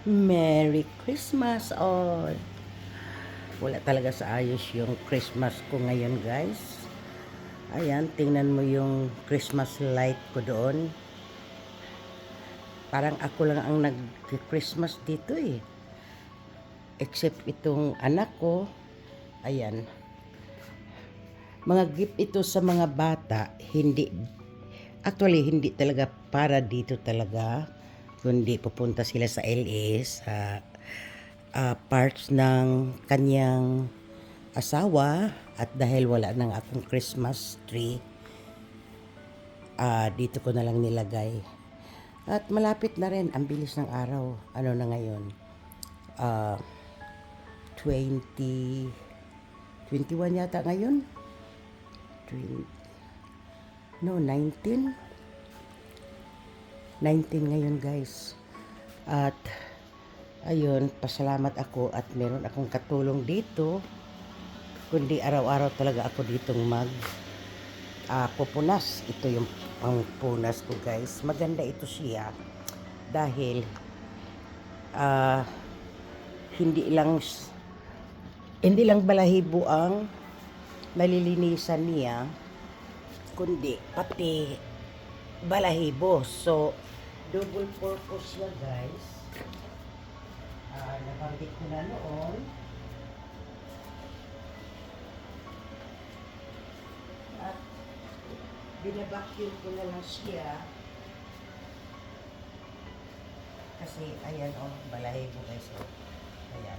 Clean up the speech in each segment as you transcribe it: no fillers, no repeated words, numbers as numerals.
Merry Christmas all! Wala talaga sa ayos yung Christmas ko ngayon, guys. Ayan, tingnan mo yung Christmas light ko doon. Parang ako lang ang nag-Christmas dito eh. Except itong anak ko. Ayan. Mga gift ito sa mga bata. Actually, hindi talaga para dito talaga. Kundi pupunta sila sa LA, sa parts ng kanyang asawa, at dahil wala nang akong Christmas tree, dito ko na lang nilagay. At malapit na rin, ang bilis ng araw. Ano na ngayon? 20, 21 yata ngayon? 19? 19 ngayon, guys. At ayun, pasalamat ako at meron akong katulong dito. Kundi araw-araw talaga ako ditong pupunas. Ito yung pangpunas ko, guys. Maganda ito siya dahil hindi lang balahibo ang nalilinisan niya, kundi pati balahibo. So double purpose siya, guys. Nabanggit ko na noon. At binabacuum ko na lang siya. Kasi ayan balahibo, guys. Ayan.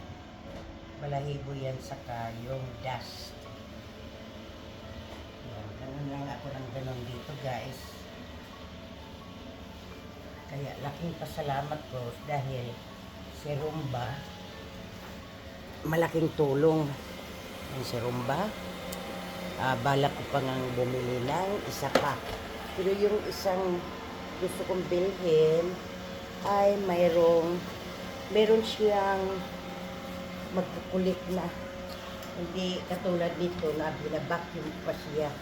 Balahibo yan, saka yung dust. Ayan. Ganun lang ako ng ganun dito, guys. Kaya laking pasalamat ko dahil si Roomba, malaking tulong ang si Roomba. Balak ko pa ngang bumili ng isa pa. Pero yung isang gusto kong bilhin ay meron siyang magkukulit na. Hindi katulad nito na binabacuum pa siya.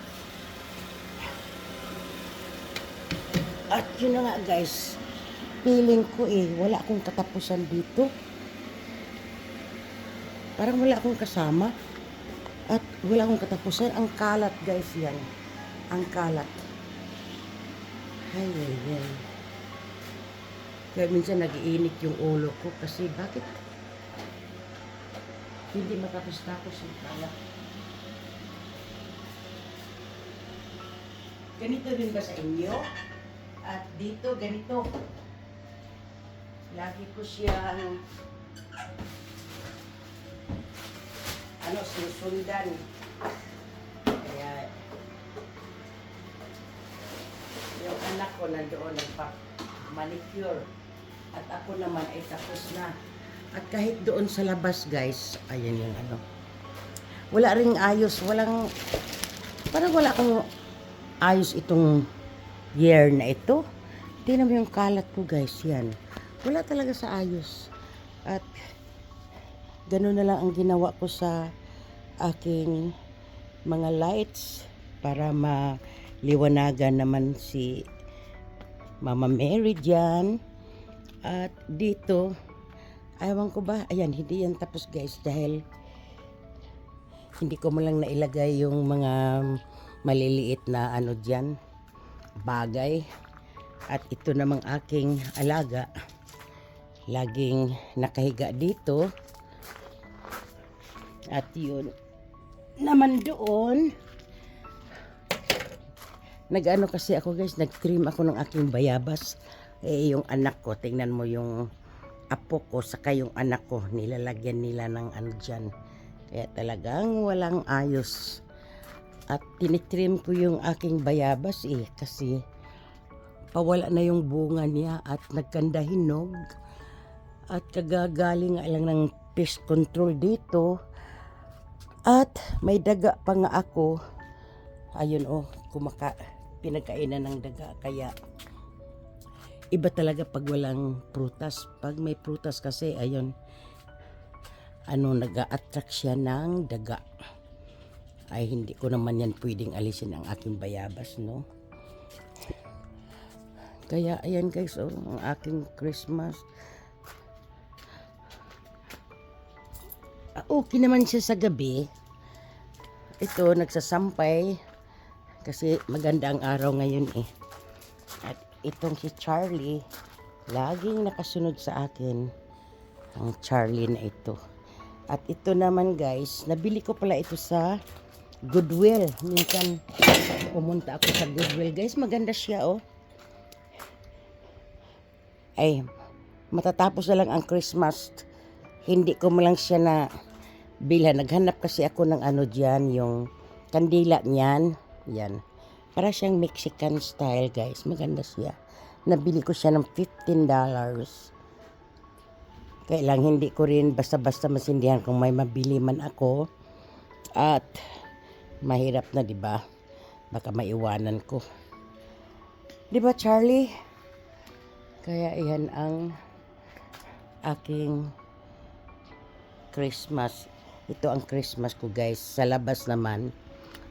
At yun na nga, guys, feeling ko wala akong katapusan dito. Parang wala akong kasama. At wala akong katapusan. Ang kalat, guys, yan. Ang kalat. Ay. Kaya minsan nag-iinit yung ulo ko kasi bakit hindi matapos-tapos yung kalat. Ganito din ba sa inyo? At dito, ganito. Lagi ko siyang sinusundan. Kaya yung anak ko nandoon nagpa-manicure at ako naman ay tapos na. At kahit doon sa labas, guys, ayan yung wala ring ayos, parang wala akong ayos itong year na ito. Tingnan mo yung kalat ko, guys, yan. Wala talaga sa ayos. At ganun na lang ang ginawa ko sa aking mga lights para maliwanagan naman si Mama Mary dyan. At dito, ayaw ko ba, ayan, hindi yan tapos, guys, dahil hindi ko malang nailagay yung mga maliliit na dyan, bagay. At ito namang aking alaga, laging nakahiga dito. At yun naman doon, nag-ano kasi ako, guys, nag-trim ako ng aking bayabas. Yung anak ko, tingnan mo yung apo ko, saka yung anak ko, nilalagyan nila ng dyan. Kaya talagang walang ayos. At tinitrim ko yung aking bayabas kasi pawala na yung bunga niya at nagkanda hinog. At kagagaling lang ng pest control dito. At may daga pa nga ako. Ayun pinagkainan ng daga. Kaya iba talaga pag walang prutas. Pag may prutas kasi, ayun, nag-a-attract siya ng daga. Ay, hindi ko naman yan pwedeng alisin ang aking bayabas, no? Kaya, ayan, guys, ang aking Christmas. Okay naman siya sa gabi. Ito, nagsasampay. Kasi maganda ang araw ngayon eh. At itong si Charlie, laging nakasunod sa akin. Ang Charlie na ito. At ito naman guys, nabili ko pala ito sa Goodwill. Minsan pumunta ako sa Goodwill. Guys, maganda siya oh. Ay, matatapos na lang ang Christmas. Hindi ko malang siya na bilhan. Naghanap kasi ako ng ano dyan, yung kandila niyan. Yan. Para siyang Mexican style guys. Maganda siya. Nabili ko siya ng $15. Kaya lang hindi ko rin basta-basta masindihan kung may mabili man ako. At mahirap na, 'di ba? Baka maiwanan ko. 'Di ba, Charlie? Kaya iyan ang aking Christmas. Ito ang Christmas ko, guys. Sa labas naman,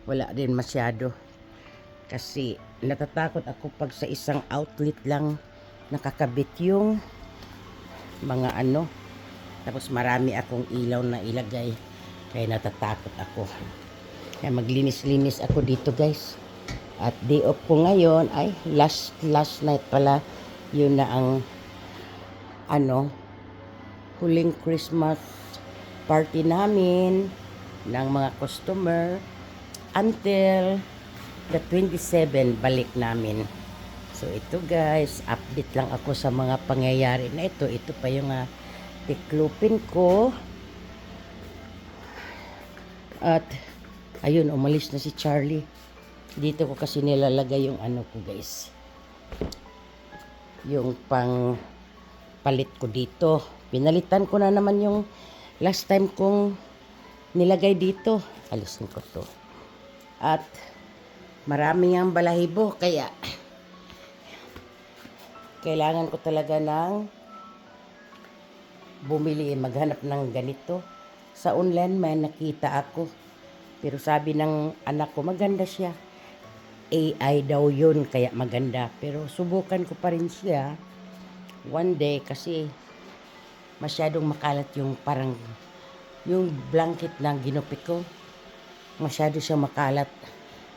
wala din masyado. Kasi natatakot ako pag sa isang outlet lang nakakabit yung mga ano. Tapos marami akong ilaw na ilagay. Kaya natatakot ako. Kaya maglinis-linis ako dito guys. At day off ko ngayon ay last night pala. Yun na ang ano, huling Christmas party namin ng mga customer until the 27 balik namin. So ito guys, update lang ako sa mga pangyayari na ito. Ito pa yung tiklupin ko. At ayun, umalis na si Charlie. Dito ko kasi nilalagay yung ano ko guys. Yung pang palit ko dito. Pinalitan ko na naman yung last time kong nilagay dito. Alisin ko to. At marami ang balahibo kaya kailangan ko talaga ng bumili, maghanap ng ganito. Sa online may nakita ako. Pero sabi ng anak ko, maganda siya. AI daw yun, kaya maganda. Pero subukan ko pa rin siya one day kasi masyadong makalat yung parang yung blanket na ginupit ko. Masyado siya makalat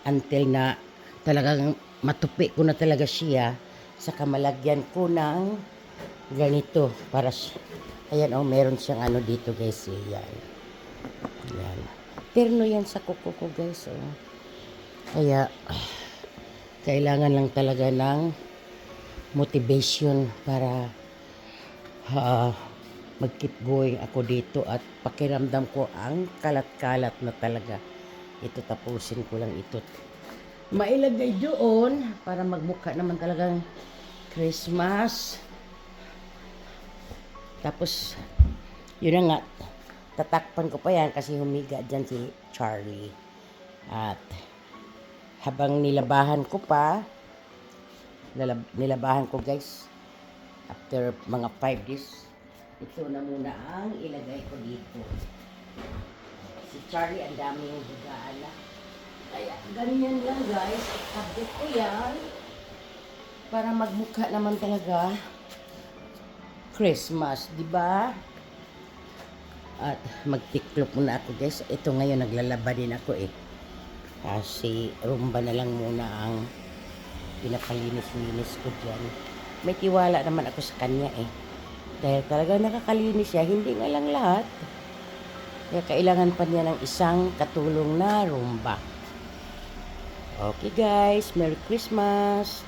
until na talagang matupi ko na talaga siya. Saka malagyan ko ng ganito para ayan oh, meron siyang ano dito guys eh. Yan. Terno yan sa kuko ko guys oh. Kaya kailangan lang talaga ng motivation para mag-keep going ako dito at pakiramdam ko ang kalat-kalat na talaga. Ito tapusin ko lang ito. Mailagay doon para magmukha naman talagang Christmas. Tapos yun na nga, tatakpan ko pa yan kasi humiga dyan si Charlie. At habang nilabahan ko pa, nilabahan ko guys, after mga 5 days, ito na muna ang ilagay ko dito. Si Charlie ang daming higaan na. Kaya ganyan lang guys, update ko yan para magmukha naman talaga Christmas, di ba? At magtiklop muna ako guys. Ito ngayon naglalaba din ako eh. Kasi rumba na lang muna ang pinapalinis-linis ko dyan. May tiwala naman ako sa kanya eh. Dahil talaga nakakalinis siya, hindi nga lang lahat. Kaya kailangan pa niya ng isang katulong na rumba. Okay guys, Merry Christmas!